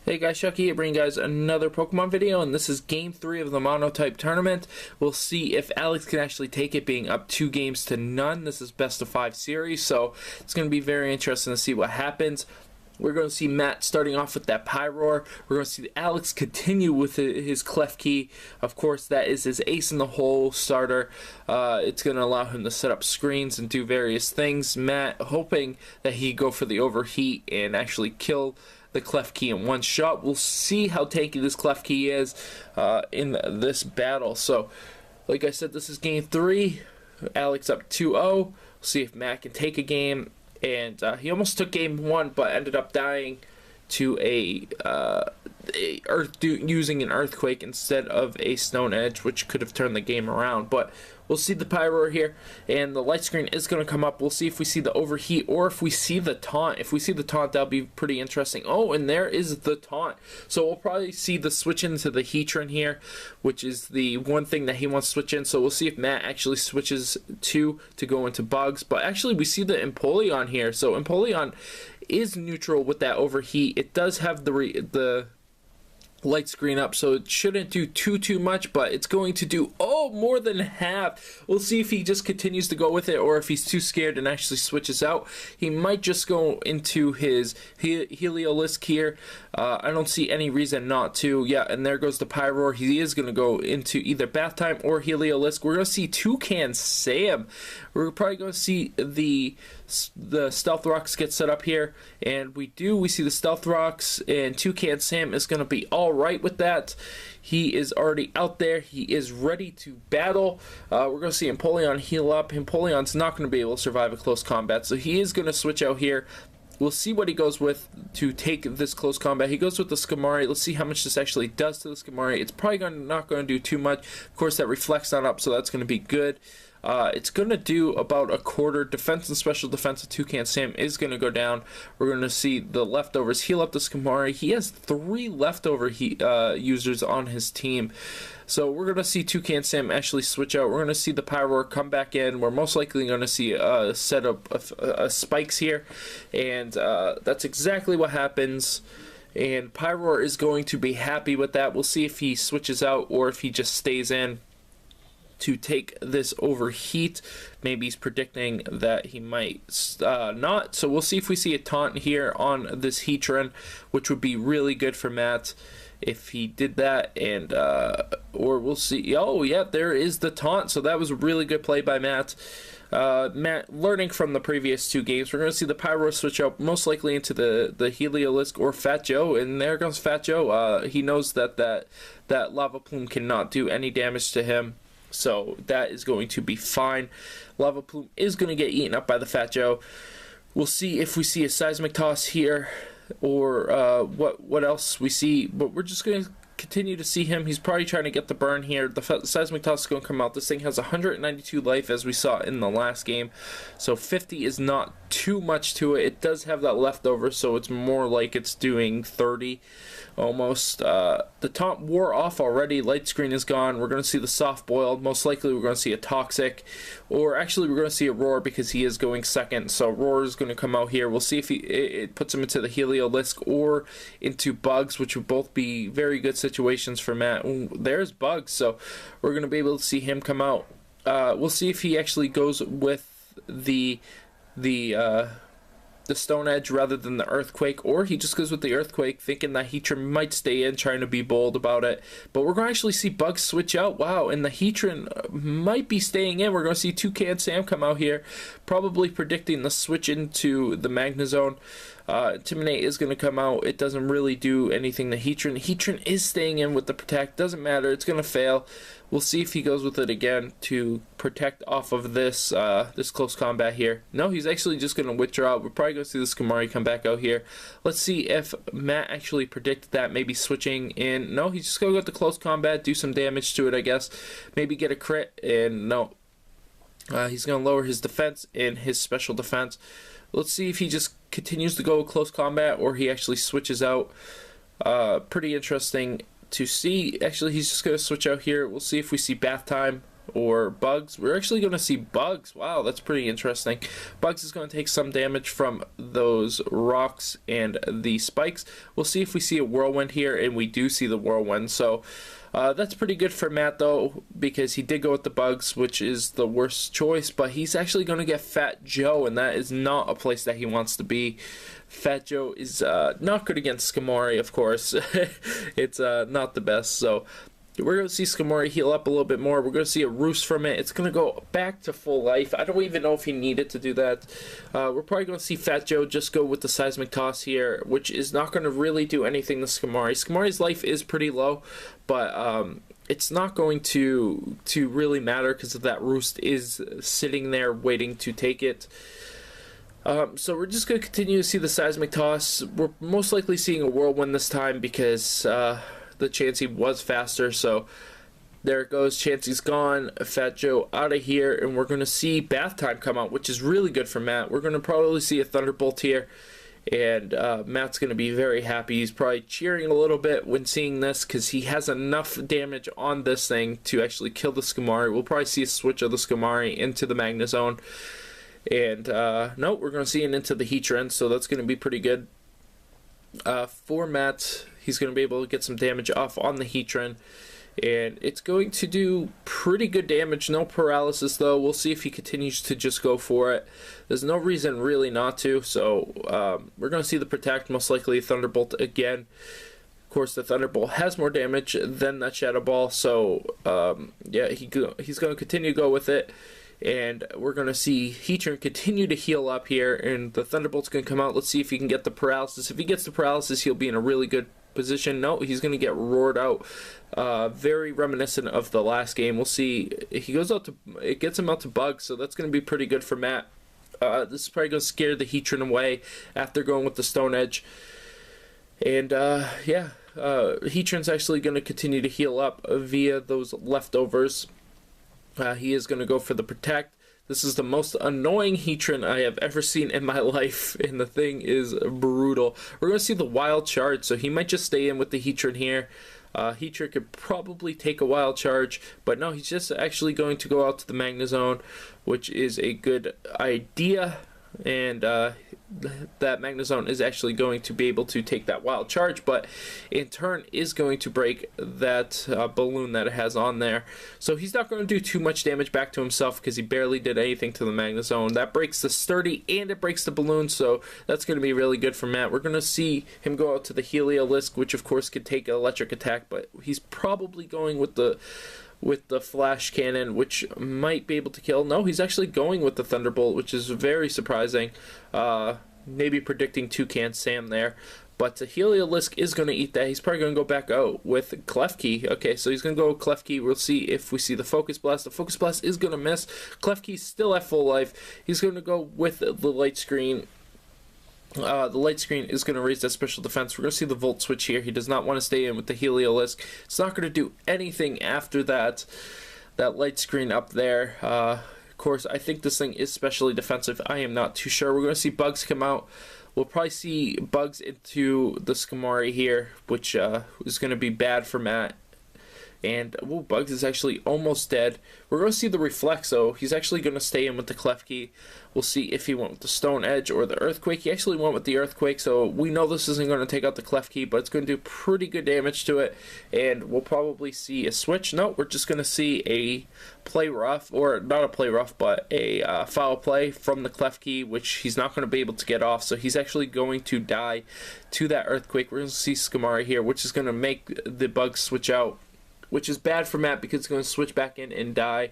Hey guys, Chucky here bringing you guys another Pokemon video, and this is game 3 of the Monotype tournament. We'll see if Alex can actually take it, being up 2-0. This is best of 5 series, so it's going to be very interesting to see what happens. We're going to see Matt starting off with that Pyroar. We're going to see Alex continue with his Klefki. Of course, that is his ace in the hole starter. It's going to allow him to set up screens and do various things. Matt hoping that he go for the overheat and actually kill the Klefki in one shot. We'll see how tanky this Klefki is in this battle. So, like I said, this is game 3. Alex up 2-0. We'll see if Matt can take a game. And he almost took game 1, but ended up dying to using an Earthquake instead of a Stone Edge, which could have turned the game around. But we'll see the Pyroar here, and the light screen is going to come up. We'll see if we see the overheat or if we see the taunt. If we see the taunt, that'll be pretty interesting. Oh, and there is the taunt. So we'll probably see the switch into the Heatran here, which is the one thing that he wants to switch in. So we'll see if Matt actually switches to go into Bugs. But actually, we see the Empoleon here. So Empoleon is neutral with that overheat. It does have the light screen up, so it shouldn't do too much, but it's going to do more than half. We'll see if he just continues to go with it, or if he's too scared and actually switches out. He might just go into his Heliolisk here. I don't see any reason not to. Yeah, and there goes the Pyroar. He is going to go into either Bath Time or Heliolisk. We're going to see Toucan Sam. We're probably going to see the Stealth Rocks get set up here, and we see the Stealth Rocks, and Toucan Sam is going to be all right with that. He is already out there. He is ready to battle. We're going to see Empoleon heal up. Empoleon's not going to be able to survive a close combat, so he is going to switch out here. We'll see what he goes with to take this close combat. He goes with the Skamari. Let's see how much this actually does to the Skamari. It's probably not going to do too much. Of course, that reflects on up, so that's going to be good. It's going to do about a quarter. Defense and special defense of Toucan Sam is going to go down. We're going to see the leftovers heal up the Skamari. He has 3 leftover users on his team. So we're going to see Toucan Sam actually switch out. We're going to see the Pyroar come back in. We're most likely going to see a set of spikes here. And that's exactly what happens. And Pyroar is going to be happy with that. We'll see if he switches out or if he just stays in to take this overheat. Maybe he's predicting that he might not. So we'll see if we see a taunt here on this Heatran, which would be really good for Matt if he did that. And or we'll see. Oh yeah, there is the taunt. So that was a really good play by Matt. Matt learning from the previous 2 games. We're going to see the Pyro switch out most likely into the Heliolisk or Fat Joe, and there goes Fat Joe. He knows that Lava Plume cannot do any damage to him. So that is going to be fine. Lava Plume is going to get eaten up by the Fat Joe. We'll see if we see a Seismic Toss here, or what else we see. But we're just going to continue to see him. He's probably trying to get the burn here. The Seismic Toss is going to come out. This thing has 192 life, as we saw in the last game. So 50 is not too much to it. It does have that leftover, so it's more like it's doing 30 almost. The taunt wore off already. Light screen is gone. We're going to see the soft boiled. Most likely we're going to see a Toxic, or actually we're going to see a Roar because he is going second. So Roar is going to come out here. We'll see if it puts him into the Heliolisk or into Bugs, which would both be very good situations for Matt. Ooh, there's Bugs, so we're going to be able to see him come out. We'll see if he actually goes with the Stone Edge rather than the Earthquake, or he just goes with the Earthquake thinking that Heatran might stay in, trying to be bold about it. But we're going to actually see Bugs switch out. Wow, and the Heatran might be staying in. We're going to see Toucan Sam come out here, probably predicting the switch into the Magnezone. Intimidate is going to come out. It doesn't really do anything to Heatran. Heatran is staying in with the Protect. Doesn't matter. It's going to fail. We'll see if he goes with it again to protect off of this this close combat here. No, he's actually just going to withdraw. We're probably going to see the Skamari come back out here. Let's see if Matt actually predicted that. Maybe switching in. No, he's just going to go with the close combat, do some damage to it, I guess. Maybe get a crit, and no. He's going to lower his defense and his special defense. Let's see if he just continues to go close combat or he actually switches out. Pretty interesting to see. Actually, he's just going to switch out here. We'll see if we see Bath Time. or Bugs. We're actually going to see Bugs. Wow, that's pretty interesting. Bugs is going to take some damage from those rocks and the spikes. We'll see if we see a whirlwind here, and we do see the whirlwind. So that's pretty good for Matt, though, because he did go with the Bugs, which is the worst choice. But he's actually going to get Fat Joe, and that is not a place that he wants to be. Fat Joe is not good against Skamori, of course. It's not the best, so we're going to see Skamori heal up a little bit more. We're going to see a roost from it. It's going to go back to full life. I don't even know if he needed to do that. We're probably going to see Fat Joe just go with the seismic toss here, which is not going to really do anything to Skamori. Skamori's life is pretty low, but it's not going to really matter because that roost is sitting there waiting to take it. So we're just going to continue to see the seismic toss. We're most likely seeing a whirlwind this time because the Chansey was faster. So there it goes. Chansey's gone. Fat Joe out of here. And we're going to see Bath Time come out, which is really good for Matt. We're going to probably see a Thunderbolt here. And Matt's going to be very happy. He's probably cheering a little bit when seeing this because he has enough damage on this thing to actually kill the Skamori. We'll probably see a switch of the Skamori into the Magna Zone. And no, we're going to see it into the Heatran, so that's going to be pretty good. For Matt, he's going to be able to get some damage off on the Heatran, and it's going to do pretty good damage. No paralysis, though. We'll see if he continues to just go for it. There's no reason really not to, so we're going to see the Protect, most likely Thunderbolt again. Of course, the Thunderbolt has more damage than that Shadow Ball, so yeah, he's going to continue to go with it. And we're going to see Heatran continue to heal up here, and the Thunderbolt's going to come out. Let's see if he can get the paralysis. If he gets the paralysis, he'll be in a really good position. No, he's going to get roared out. Very reminiscent of the last game. We'll see. He goes out to, it gets him out to Bugs, so that's going to be pretty good for Matt. This is probably going to scare the Heatran away after going with the Stone Edge. And yeah, Heatran's actually going to continue to heal up via those leftovers. He is going to go for the Protect. This is the most annoying Heatran I have ever seen in my life, and the thing is brutal. We're going to see the Wild Charge, so he might just stay in with the Heatran here. Heatran could probably take a Wild Charge, but no, he's just actually going to go out to the Magna Zone, which is a good idea. And that Magna Zone is actually going to be able to take that Wild Charge, but in turn is going to break that balloon that it has on there. So he's not going to do too much damage back to himself because he barely did anything to the Magna Zone. That breaks the Sturdy and it breaks the balloon, so that's going to be really good for Matt. We're going to see him go out to the Heliolisk, which of course could take an electric attack, but he's probably going with the Flash Cannon, which might be able to kill. No, he's actually going with the Thunderbolt, which is very surprising. Maybe predicting Toucan Sam there. But Heliolisk is going to eat that. He's probably going to go back out with Klefki. Okay, so he's going to go with Klefki. We'll see if we see the Focus Blast. The Focus Blast is going to miss. Klefki's still at full life. He's going to go with the Light Screen. The Light Screen is going to raise that special defense. We're going to see the Volt Switch here. He does not want to stay in with the Heliolisk. It's not going to do anything after that Light Screen up there. Of course, I think this thing is specially defensive. I am not too sure. We're going to see Bugs come out. We'll probably see Bugs into the Skamori here, which is going to be bad for Matt. And Bugs is actually almost dead. We're going to see the Reflex, though. He's actually going to stay in with the Klefki. We'll see if he went with the Stone Edge or the Earthquake. He actually went with the Earthquake, so we know this isn't going to take out the Klefki, but it's going to do pretty good damage to it. And we'll probably see a switch. No, we're just going to see a play rough, or not a play rough, but a foul play from the Klefki, which he's not going to be able to get off. So he's actually going to die to that Earthquake. We're going to see Skamori here, which is going to make the Bugs switch out, which is bad for Matt because it's going to switch back in and die,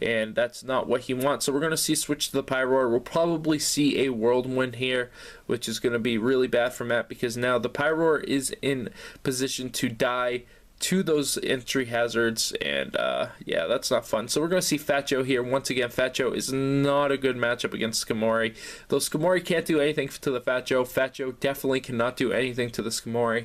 and that's not what he wants. So we're going to see switch to the Pyroar. We'll probably see a Whirlwind here, which is going to be really bad for Matt because now the Pyroar is in position to die to those entry hazards, and yeah, that's not fun. So we're going to see Fat Joe here. Once again, Fat Joe is not a good matchup against Skamori. Though Skamori can't do anything to the Fat Joe definitely cannot do anything to the Skamori.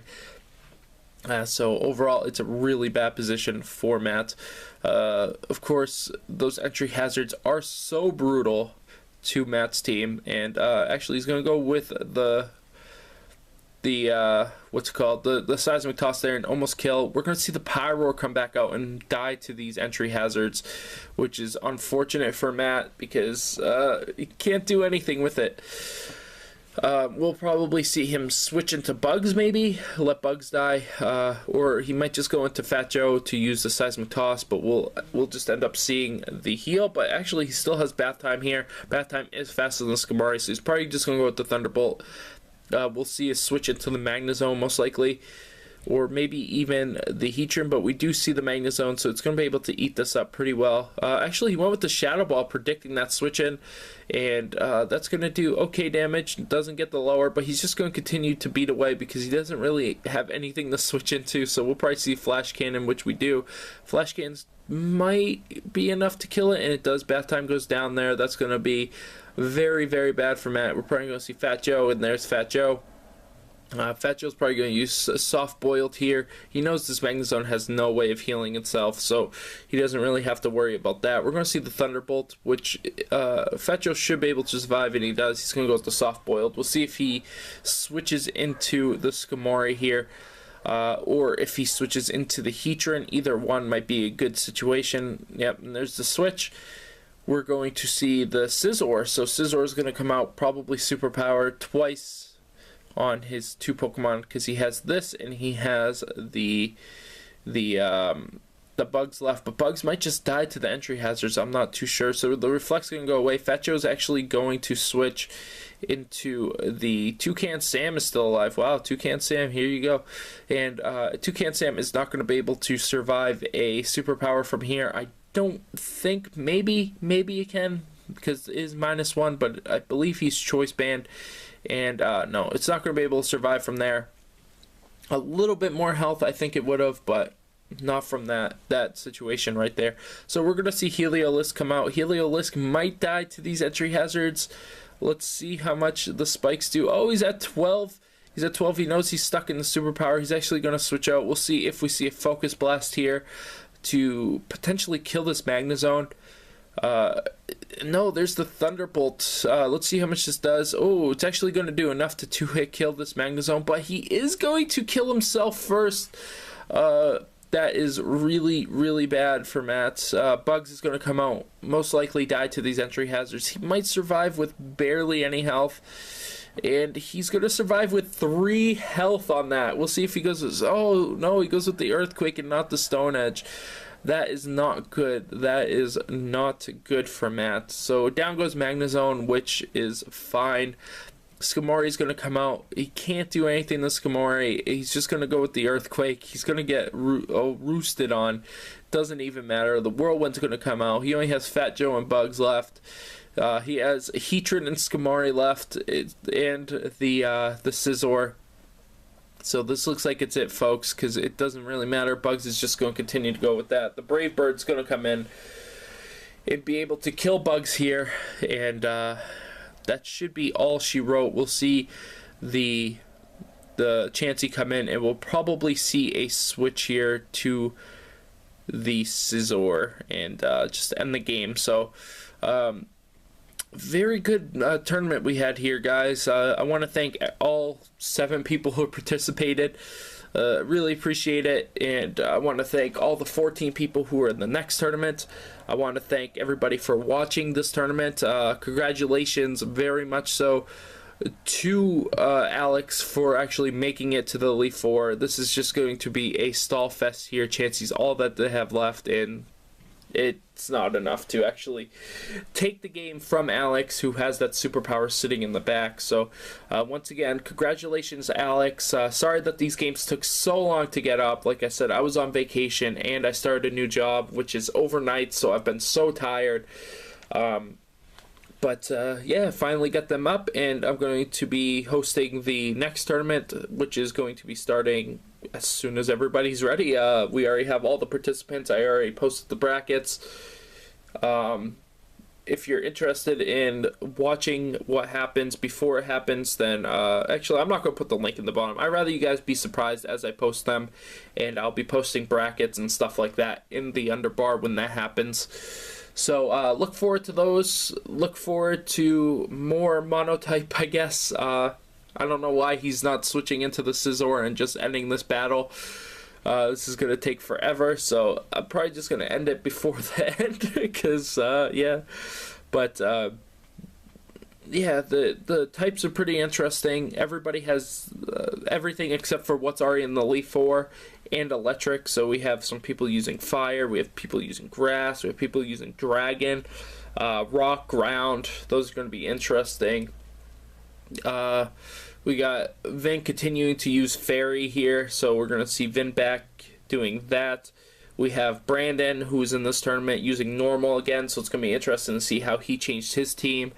So overall, it's a really bad position for Matt. Of course, those entry hazards are so brutal to Matt's team, and actually he's going to go with the what's it called, the seismic toss there and almost kill. We're going to see the pyro come back out and die to these entry hazards, which is unfortunate for Matt because he can't do anything with it. We'll probably see him switch into Bugs, maybe let Bugs die, or he might just go into Fat Joe to use the seismic toss, but we'll just end up seeing the heal. But actually he still has bath time here. Bath time is faster than Skamari, so he's probably just gonna go with the Thunderbolt. We'll see a switch into the Magnezone most likely, or maybe even the Heatran, but we do see the Magnezone, so it's going to be able to eat this up pretty well. Actually, he went with the Shadow Ball, predicting that switch in, and that's going to do okay damage. Doesn't get the lower, but he's just going to continue to beat away because he doesn't really have anything to switch into, so we'll probably see Flash Cannon, which we do. Flash Cannons might be enough to kill it, and it does. Bath time goes down there. That's going to be very, very bad for Matt. We're probably going to see Fat Joe, and there's Fat Joe. Fat Joe's probably going to use a soft boiled here. He knows this Magnezone has no way of healing itself, so he doesn't really have to worry about that. We're going to see the Thunderbolt, which Fat Joe should be able to survive, and he does. He's going to go with the soft boiled. We'll see if he switches into the Skamori here, or if he switches into the Heatran. Either one might be a good situation. Yep, and there's the switch. We're going to see the Scizor. So Scizor is going to come out probably superpowered twice on his two Pokemon because he has this and he has the Bugs left, but Bugs might just die to the entry hazards. I'm not too sure. So the Reflex is going to go away. Fat Joe's actually going to switch into the Toucan Sam is still alive. Wow, Toucan Sam, here you go. And Toucan Sam is not going to be able to survive a superpower from here. I don't think, maybe you can, because it is -1, but I believe he's choice banned. And no, it's not going to be able to survive from there. A little bit more health, I think it would have, but not from that situation right there. So we're going to see Heliolisk come out. Heliolisk might die to these entry hazards. Let's see how much the spikes do. Oh, he's at 12. He's at 12. He knows he's stuck in the superpower. He's actually going to switch out. We'll see if we see a Focus Blast here to potentially kill this Magnezone. No, there's the Thunderbolt. Let's see how much this does. Oh, it's actually going to do enough to two-hit kill this Magnezone, but he is going to kill himself first. That is really, really bad for Matt. Bugs is going to come out, most likely die to these entry hazards. He might survive with barely any health, and he's going to survive with 3 health on that. We'll see if he goes with, oh no, he goes with the Earthquake and not the Stone Edge. That is not good. That is not good for Matt. So down goes Magnezone, which is fine. Skamori is going to come out. He can't do anything to Skamori. He's just going to go with the Earthquake. He's going to get roosted on. Doesn't even matter. The Whirlwind's going to come out. He only has Fat Joe and Bugs left. He has Heatran and Skamori left, and the Scizor. So this looks like it's it, folks, because it doesn't really matter. Bugs is just going to continue to go with that. The Brave Bird's going to come in and be able to kill Bugs here, and that should be all she wrote. We'll see the Chansey come in, and we'll probably see a switch here to the Scizor and just end the game. So very good tournament we had here, guys. I want to thank all 7 people who participated. Really appreciate it, and I want to thank all the 14 people who are in the next tournament. I want to thank everybody for watching this tournament. Congratulations, very much so, to Alex for actually making it to the Elite Four. This is just going to be a stall fest here. Chansey's all that they have left, and it's not enough to actually take the game from Alex, who has that superpower sitting in the back. So once again, congratulations, Alex. Sorry that these games took so long to get up. Like I said, I was on vacation and I started a new job, which is overnight, so I've been so tired. But yeah, finally got them up, and I'm going to be hosting the next tournament, which is going to be starting as soon as everybody's ready. We already have all the participants. I already posted the brackets. If you're interested in watching what happens before it happens, then actually I'm not going to put the link in the bottom. I'd rather you guys be surprised as I post them, and I'll be posting brackets and stuff like that in the underbar when that happens. So look forward to those. Look forward to more monotype, I guess. I don't know why he's not switching into the Scizor and just ending this battle. This is going to take forever, so I'm probably just going to end it before the end, because, yeah. But, yeah, the types are pretty interesting. Everybody has everything except for what's already in the Elite Four and Electric. So we have some people using Fire, we have people using Grass, we have people using Dragon, Rock, Ground. Those are going to be interesting. We got Vin continuing to use Fairy here, so we're going to see Vin back doing that. We have Brandon, who's in this tournament, using Normal again, so it's going to be interesting to see how he changed his team.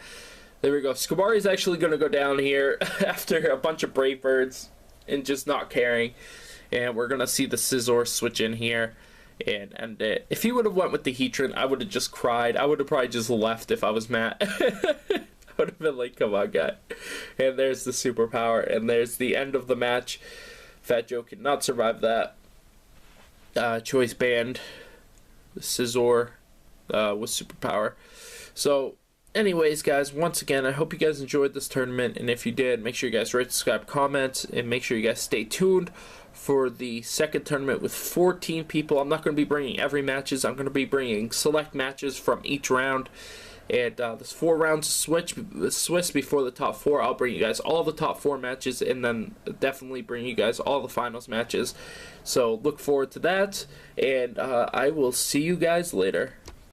There we go. Skibari's actually going to go down here after a bunch of Brave Birds and just not caring. And we're going to see the Scizor switch in here and end it. If he would have went with the Heatran, I would have just cried. I would have probably just left if I was Matt. I would have been like, come on, guy. And there's the superpower. And there's the end of the match. Fat Joe could not survive that. Choice banned. Scizor with superpower. So, anyways, guys, once again, I hope you guys enjoyed this tournament. And if you did, make sure you guys rate, subscribe, comment. And make sure you guys stay tuned for the second tournament with 14 people. I'm not going to be bringing every matches. I'm going to be bringing select matches from each round. And there's 4 rounds of Swiss before the top 4. I'll bring you guys all the top 4 matches, and then definitely bring you guys all the finals matches. So look forward to that, and I will see you guys later.